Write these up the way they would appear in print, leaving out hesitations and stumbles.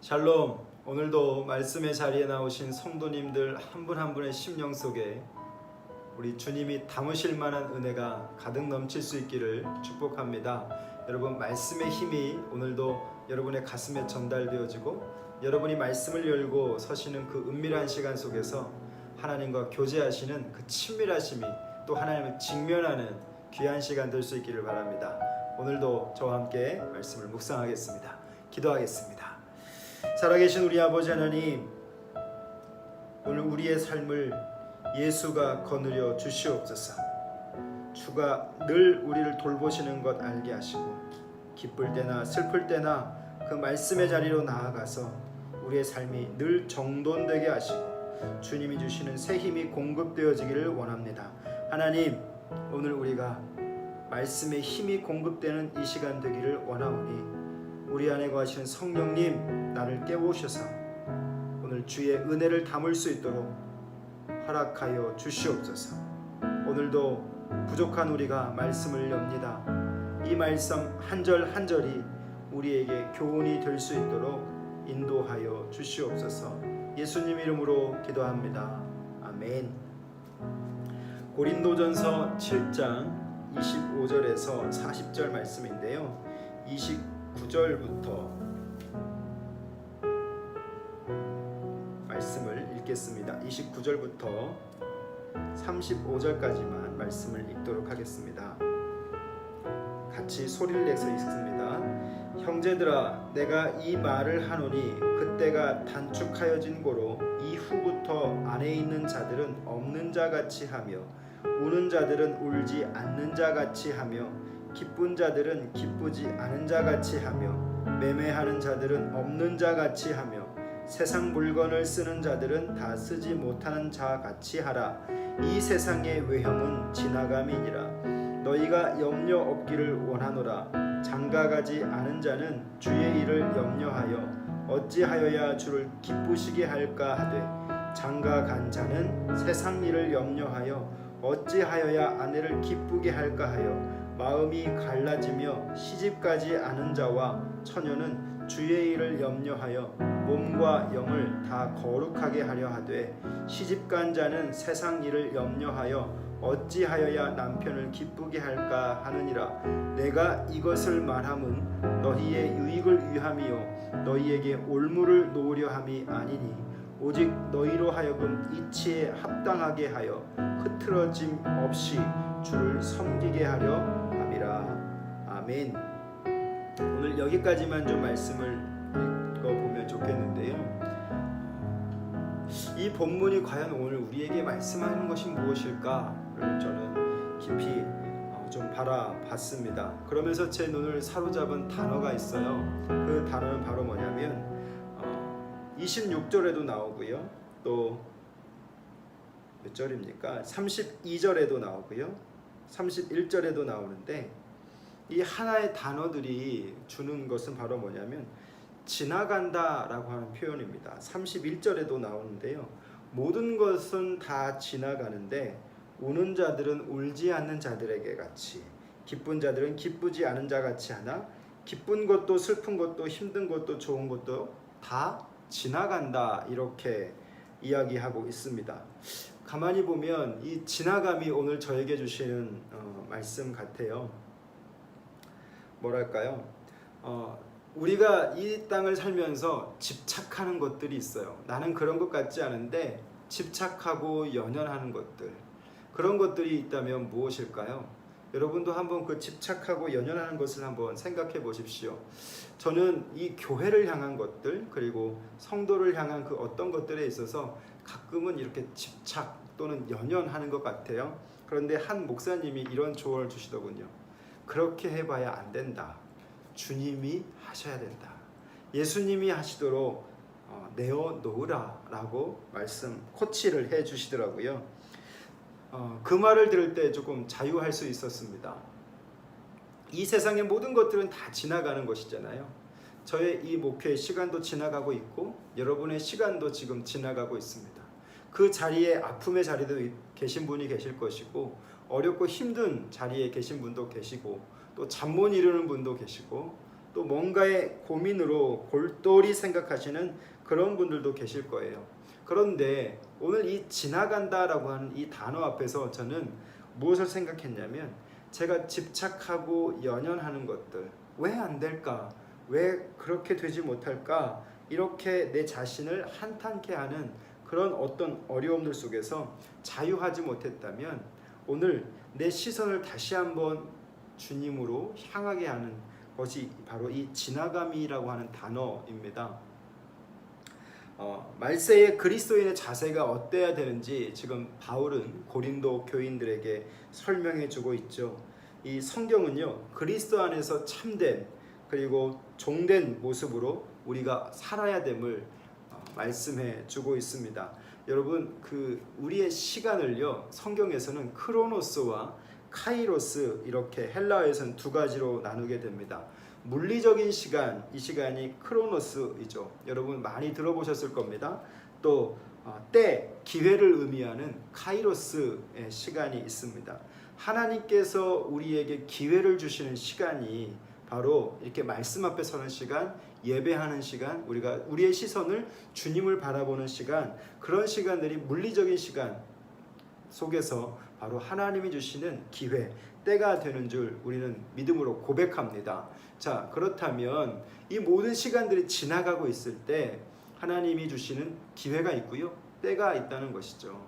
샬롬. 오늘도 말씀의 자리에 나오신 성도님들 한 분 한 분의 심령 속에 우리 주님이 담으실 만한 은혜가 가득 넘칠 수 있기를 축복합니다. 여러분, 말씀의 힘이 오늘도 여러분의 가슴에 전달되어지고 여러분이 말씀을 열고 서시는 그 은밀한 시간 속에서 하나님과 교제하시는 그 친밀하심이 또 하나님을 직면하는 귀한 시간 될 수 있기를 바랍니다. 오늘도 저와 함께 말씀을 묵상하겠습니다. 기도하겠습니다. 살아계신 우리 아버지 하나님, 오늘 우리의 삶을 예수가 거느려 주시옵소서. 주가 늘 우리를 돌보시는 것 알게 하시고 기쁠 때나 슬플 때나 그 말씀의 자리로 나아가서 우리의 삶이 늘 정돈되게 하시고 주님이 주시는 새 힘이 공급되어지기를 원합니다. 하나님, 오늘 우리가 말씀의 힘이 공급되는 이 시간 되기를 원하오니 우리 안에 거하시는 성령님, 나를 깨우셔서 오늘 주의 은혜를 담을 수 있도록 허락하여 주시옵소서. 오늘도 부족한 우리가 말씀을 엽니다. 이 말씀 한 절 한 절이 우리에게 교훈이 될 수 있도록 인도하여 주시옵소서. 예수님 이름으로 기도합니다. 아멘. 고린도전서 7장 25절에서 40절 말씀인데요, 29절부터 말씀을 읽겠습니다. 29절부터 35절까지만 말씀을 읽도록 하겠습니다. 같이 소리를 내서 읽습니다. 형제들아, 내가 이 말을 하노니 그때가 단축하여진 고로 이후부터 안에 있는 자들은 없는 자같이 하며 우는 자들은 울지 않는 자같이 하며 기쁜 자들은 기쁘지 않은 자같이 하며 매매하는 자들은 없는 자같이 하며 세상 물건을 쓰는 자들은 다 쓰지 못하는 자같이 하라. 이 세상의 외형은 지나감이니라. 너희가 염려 없기를 원하노라. 장가가지 않은 자는 주의 일을 염려하여 어찌하여야 주를 기쁘시게 할까 하되, 장가간 자는 세상 일을 염려하여 어찌하여야 아내를 기쁘게 할까 하여 마음이 갈라지며 시집가지 않은 자와 처녀는 주의 일을 염려하여 몸과 영을 다 거룩하게 하려 하되, 시집간 자는 세상 일을 염려하여 어찌하여야 남편을 기쁘게 할까 하느니라. 내가 이것을 말함은 너희의 유익을 위함이요 너희에게 올무를 놓으려 함이 아니니, 오직 너희로 하여금 이치에 합당하게 하여 흐트러짐 없이 주를 섬기게 하려 함이라. 아멘. 오늘 여기까지만 좀 말씀을 읽어보면 좋겠는데요, 이 본문이 과연 오늘 우리에게 말씀하는 것이 무엇일까를 저는 깊이 좀 바라봤습니다. 그러면서 제 눈을 사로잡은 단어가 있어요. 그 단어는 바로 뭐냐면 26절에도 나오고요, 또 몇 절입니까? 32절에도 나오고요, 31절에도 나오는데, 이 하나의 단어들이 주는 것은 바로 뭐냐면 지나간다 라고 하는 표현입니다. 31절에도 나오는데요, 모든 것은 다 지나가는데 우는 자들은 울지 않는 자들에게 같이, 기쁜 자들은 기쁘지 않은 자 같이 하나, 기쁜 것도 슬픈 것도 힘든 것도 좋은 것도 다 지나간다, 이렇게 이야기하고 있습니다. 가만히 보면 이 지나감이 오늘 저에게 주시는 말씀 같아요. 뭐랄까요? 우리가 이 땅을 살면서 집착하는 것들이 있어요. 나는 그런 것 같지 않은데 집착하고 연연하는 것들, 그런 것들이 있다면 무엇일까요? 여러분도 한번 그 집착하고 연연하는 것을 한번 생각해 보십시오. 저는 이 교회를 향한 것들, 그리고 성도를 향한 그 어떤 것들에 있어서 가끔은 이렇게 집착 또는 연연하는 것 같아요. 그런데 한 목사님이 이런 조언을 주시더군요. 그렇게 해봐야 안 된다. 주님이 하셔야 된다. 예수님이 하시도록 내어놓으라 라고 코치를 해 주시더라고요. 그 말을 들을 때 조금 자유할 수 있었습니다. 이 세상의 모든 것들은 다 지나가는 것이잖아요. 저의 이 목회의 시간도 지나가고 있고 여러분의 시간도 지금 지나가고 있습니다. 그 자리에 아픔의 자리도 계신 분이 계실 것이고, 어렵고 힘든 자리에 계신 분도 계시고, 또 잠 못 이루는 분도 계시고, 또 뭔가의 고민으로 골똘히 생각하시는 그런 분들도 계실 거예요. 그런데 오늘 이 지나간다라고 하는 이 단어 앞에서 저는 무엇을 생각했냐면, 제가 집착하고 연연하는 것들, 왜 안 될까? 왜 그렇게 되지 못할까? 이렇게 내 자신을 한탄케 하는 그런 어떤 어려움들 속에서 자유하지 못했다면, 오늘 내 시선을 다시 한번 주님으로 향하게 하는 것이 바로 이 지나감이라고 하는 단어입니다. 말세의 그리스도인의 자세가 어때야 되는지 지금 바울은 고린도 교인들에게 설명해 주고 있죠. 이 성경은요, 그리스도 안에서 참된 그리고 종된 모습으로 우리가 살아야 됨을 말씀해 주고 있습니다. 여러분, 우리의 시간을요, 성경에서는 크로노스와 카이로스, 이렇게 헬라어에서는 두 가지로 나누게 됩니다. 물리적인 시간, 이 시간이 크로노스이죠. 여러분 많이 들어보셨을 겁니다. 또 때, 기회를 의미하는 카이로스의 시간이 있습니다. 하나님께서 우리에게 기회를 주시는 시간이 바로 이렇게 말씀 앞에 서는 시간, 예배하는 시간, 우리의 시선을 주님을 바라보는 시간, 그런 시간들이 물리적인 시간 속에서 바로 하나님이 주시는 기회, 때가 되는 줄 우리는 믿음으로 고백합니다. 자, 그렇다면 이 모든 시간들이 지나가고 있을 때 하나님이 주시는 기회가 있고요, 때가 있다는 것이죠.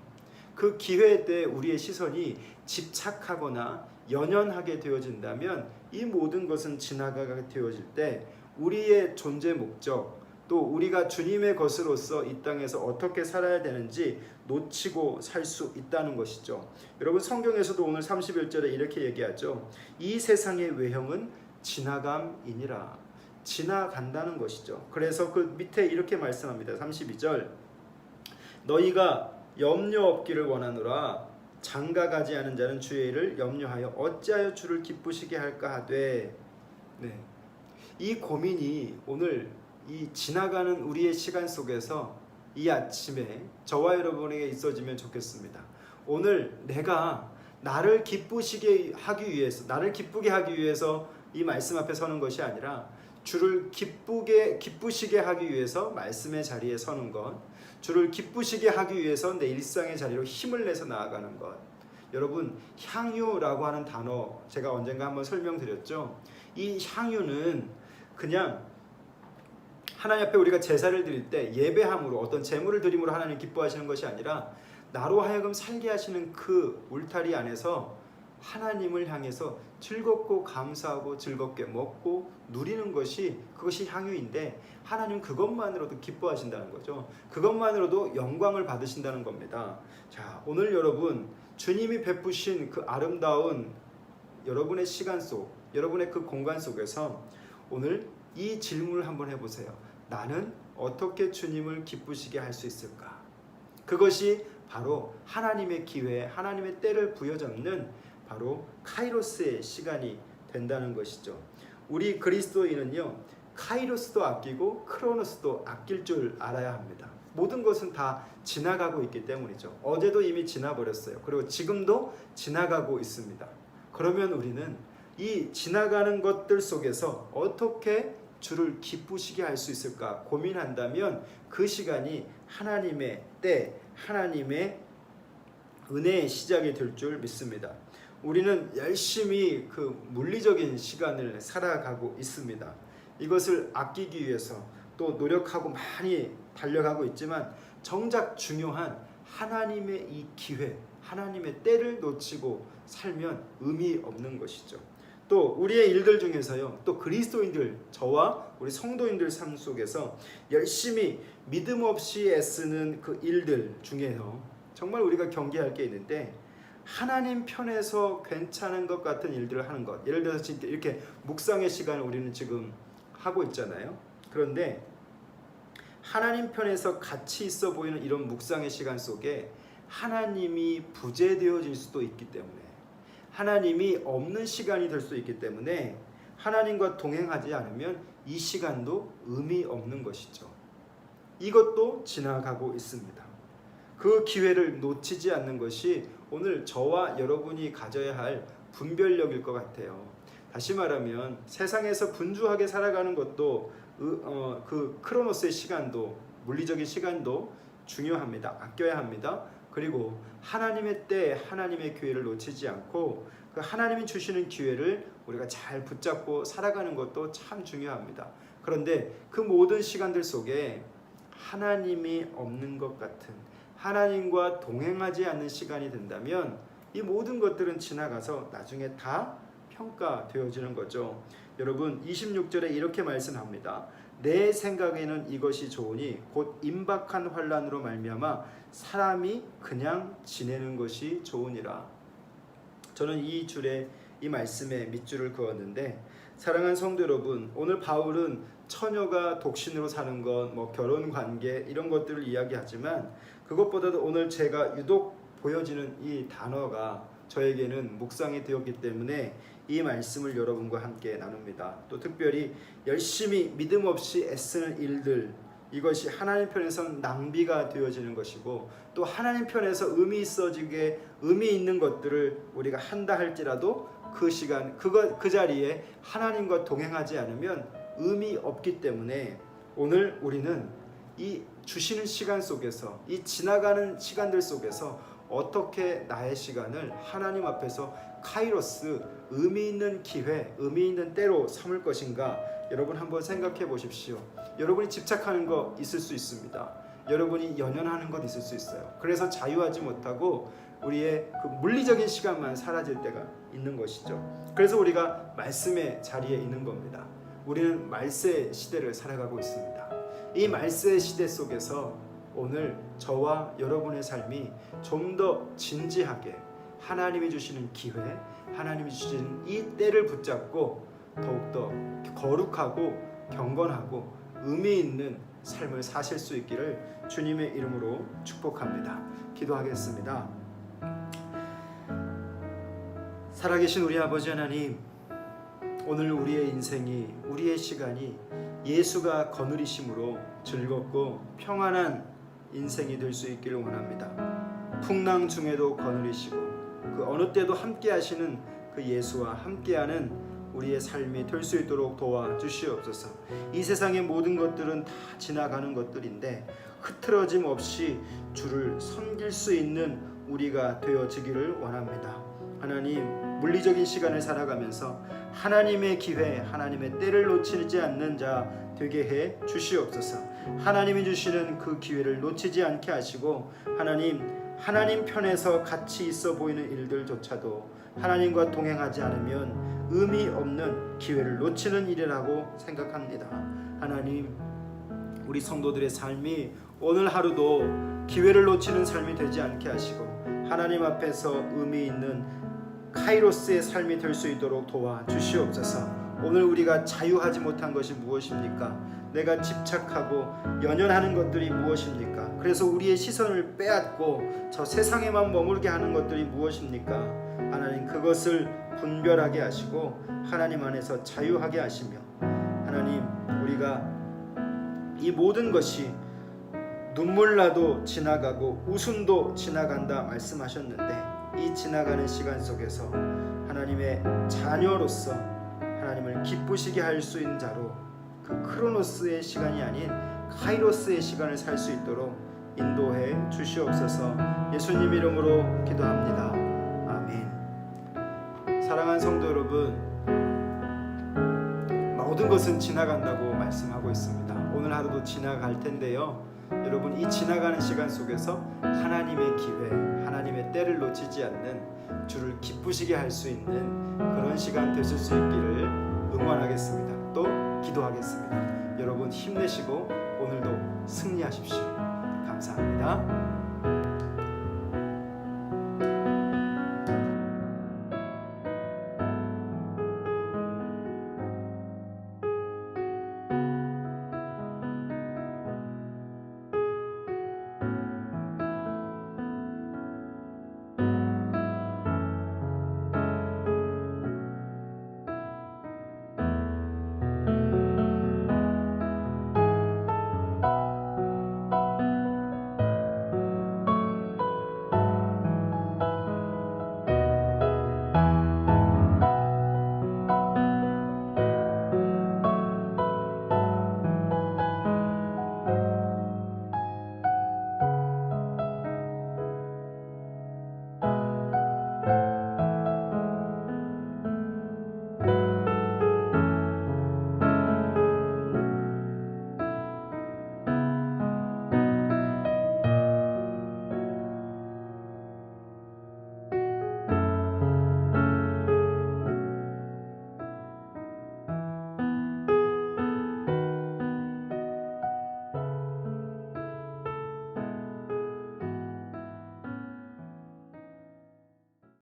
그 기회 때 우리의 시선이 집착하거나 연연하게 되어진다면, 이 모든 것은 지나가게 되어질 때 우리의 존재 목적, 또 우리가 주님의 것으로서 이 땅에서 어떻게 살아야 되는지 놓치고 살 수 있다는 것이죠. 여러분, 성경에서도 오늘 31절에 이렇게 얘기하죠. 이 세상의 외형은 지나감이니라. 지나간다는 것이죠. 그래서 그 밑에 이렇게 말씀합니다. 32절, 너희가 염려 없기를 원하노라. 장가가지 않은 자는 주의 일을 염려하여 어찌하여 주를 기쁘시게 할까 하되. 네, 이 고민이 오늘 이 지나가는 우리의 시간 속에서 이 아침에 저와 여러분에게 있어지면 좋겠습니다. 오늘 내가 나를 기쁘시게 하기 위해서, 나를 기쁘게 하기 위해서 이 말씀 앞에 서는 것이 아니라 주를 기쁘시게 하기 위해서 말씀의 자리에 서는 것, 주를 기쁘시게 하기 위해서 내 일상의 자리로 힘을 내서 나아가는 것. 여러분, 향유라고 하는 단어 제가 언젠가 한번 설명드렸죠. 이 향유는 그냥 하나님 앞에 우리가 제사를 드릴 때 예배함으로, 어떤 제물을 드림으로 하나님 기뻐하시는 것이 아니라 나로 하여금 살게 하시는 그 울타리 안에서 하나님을 향해서 즐겁고 감사하고 즐겁게 먹고 누리는 것이, 그것이 향유인데, 하나님 그것만으로도 기뻐하신다는 거죠. 그것만으로도 영광을 받으신다는 겁니다. 자, 오늘 여러분, 주님이 베푸신 그 아름다운 여러분의 시간 속, 여러분의 그 공간 속에서 오늘 이 질문을 한번 해보세요. 나는 어떻게 주님을 기쁘시게 할 수 있을까? 그것이 바로 하나님의 기회, 하나님의 때를 부여잡는 바로 카이로스의 시간이 된다는 것이죠. 우리 그리스도인은요, 카이로스도 아끼고 크로노스도 아낄 줄 알아야 합니다. 모든 것은 다 지나가고 있기 때문이죠. 어제도 이미 지나버렸어요. 그리고 지금도 지나가고 있습니다. 그러면 우리는 이 지나가는 것들 속에서 어떻게 주를 기쁘시게 할 수 있을까 고민한다면, 그 시간이 하나님의 때, 하나님의 은혜의 시작이 될 줄 믿습니다. 우리는 열심히 그 물리적인 시간을 살아가고 있습니다. 이것을 아끼기 위해서 또 노력하고 많이 달려가고 있지만, 정작 중요한 하나님의 이 기회, 하나님의 때를 놓치고 살면 의미 없는 것이죠. 또 우리의 일들 중에서요, 또 그리스도인들, 저와 우리 성도인들 삶 속에서 열심히 믿음 없이 애쓰는 그 일들 중에요, 정말 우리가 경계할 게 있는데, 하나님 편에서 괜찮은 것 같은 일들을 하는 것. 예를 들어서 진짜 이렇게 묵상의 시간을 우리는 지금 하고 있잖아요. 그런데 하나님 편에서 같이 있어 보이는 이런 묵상의 시간 속에 하나님이 부재되어질 수도 있기 때문에, 하나님이 없는 시간이 될 수 있기 때문에, 하나님과 동행하지 않으면 이 시간도 의미 없는 것이죠. 이것도 지나가고 있습니다. 그 기회를 놓치지 않는 것이 오늘 저와 여러분이 가져야 할 분별력일 것 같아요. 다시 말하면 세상에서 분주하게 살아가는 것도 그 크로노스의 시간도, 물리적인 시간도 중요합니다. 아껴야 합니다. 그리고 하나님의 때 하나님의 기회를 놓치지 않고 그 하나님이 주시는 기회를 우리가 잘 붙잡고 살아가는 것도 참 중요합니다. 그런데 그 모든 시간들 속에 하나님이 없는 것 같은, 하나님과 동행하지 않는 시간이 된다면 이 모든 것들은 지나가서 나중에 다 평가되어지는 거죠. 여러분 26절에 이렇게 말씀합니다. 내 생각에는 이것이 좋으니 곧 임박한 환난으로 말미암아 사람이 그냥 지내는 것이 좋으니라. 저는 이 줄에, 이 말씀에 밑줄을 그었는데, 사랑하는 성도 여러분, 오늘 바울은 처녀가 독신으로 사는 것, 결혼 관계 이런 것들을 이야기하지만 그것보다도 오늘 제가 유독 보여지는 이 단어가 저에게는 묵상이 되었기 때문에 이 말씀을 여러분과 함께 나눕니다. 또 특별히 열심히 믿음 없이 애쓰는 일들, 이것이 하나님 편에서는 낭비가 되어지는 것이고, 또 하나님 편에서 의미 있는 것들을 우리가 한다 할지라도 그 시간, 그 자리에 하나님과 동행하지 않으면 의미 없기 때문에 오늘 우리는 이 주시는 시간 속에서, 이 지나가는 시간들 속에서 어떻게 나의 시간을 하나님 앞에서 카이로스, 의미 있는 기회, 의미 있는 때로 삼을 것인가, 여러분 한번 생각해 보십시오. 여러분이 집착하는 거 있을 수 있습니다. 여러분이 연연하는 것 있을 수 있어요. 그래서 자유하지 못하고 우리의 그 물리적인 시간만 사라질 때가 있는 것이죠. 그래서 우리가 말씀의 자리에 있는 겁니다. 우리는 말세 시대를 살아가고 있습니다. 이 말세 시대 속에서 오늘 저와 여러분의 삶이 좀 더 진지하게 하나님이 주시는 기회, 하나님이 주시는 이 때를 붙잡고 더욱더 거룩하고 경건하고 의미 있는 삶을 사실 수 있기를 주님의 이름으로 축복합니다. 기도하겠습니다. 살아계신 우리 아버지 하나님, 오늘 우리의 인생이, 우리의 시간이 예수가 거느리심으로 즐겁고 평안한 인생이 될 수 있기를 원합니다. 풍랑 중에도 거느리시고 그 어느 때도 함께 하시는 그 예수와 함께하는 우리의 삶이 될 수 있도록 도와주시옵소서. 이 세상의 모든 것들은 다 지나가는 것들인데 흐트러짐 없이 주를 섬길 수 있는 우리가 되어지기를 원합니다. 하나님, 물리적인 시간을 살아가면서 하나님의 기회, 하나님의 때를 놓치지 않는 자 되게 해 주시옵소서. 하나님이 주시는 그 기회를 놓치지 않게 하시고, 하나님 편에서 가치 있어 보이는 일들조차도 하나님과 동행하지 않으면 의미 없는 기회를 놓치는 일이라고 생각합니다. 하나님, 우리 성도들의 삶이 오늘 하루도 기회를 놓치는 삶이 되지 않게 하시고 하나님 앞에서 의미 있는 카이로스의 삶이 될 수 있도록 도와주시옵소서. 오늘 우리가 자유하지 못한 것이 무엇입니까? 내가 집착하고 연연하는 것들이 무엇입니까? 그래서 우리의 시선을 빼앗고 저 세상에만 머물게 하는 것들이 무엇입니까? 하나님, 그것을 분별하게 하시고 하나님 안에서 자유하게 하시며, 하나님, 우리가 이 모든 것이 눈물 나도 지나가고 웃음도 지나간다 말씀하셨는데, 이 지나가는 시간 속에서 하나님의 자녀로서 하나님을 기쁘시게 할 수 있는 자로 그 크로노스의 시간이 아닌 카이로스의 시간을 살 수 있도록 인도해 주시옵소서. 예수님 이름으로 기도합니다. 아멘. 사랑하는 성도 여러분, 모든 것은 지나간다고 말씀하고 있습니다. 오늘 하루도 지나갈 텐데요, 여러분, 이 지나가는 시간 속에서 하나님의 기회, 하나님의 때를 놓치지 않는 주를 기쁘시게 할 수 있는 그런 시간 되실 수 있기를 응원하겠습니다. 또 기도하겠습니다. 여러분 힘내시고 오늘도 승리하십시오. 감사합니다.